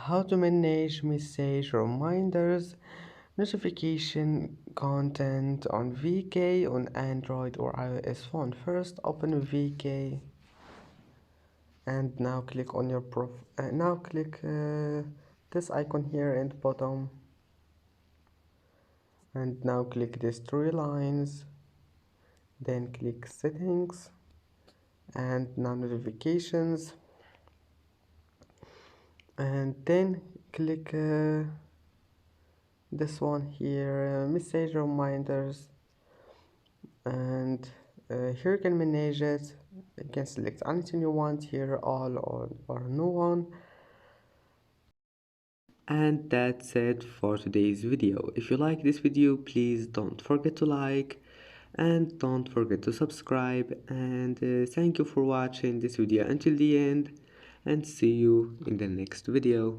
how to manage message reminders, notification content on VK on Android or iOS phone. First, open VK and now click on your now click this icon here in the bottom, and now click these three lines, then click settings, and now notifications, and then click this one here, message reminders, and here you can manage it. You can select anything you want here, all or no one. And that's it for today's video. If you like this video, please don't forget to like and don't forget to subscribe, and thank you for watching this video until the end, and see you in the next video.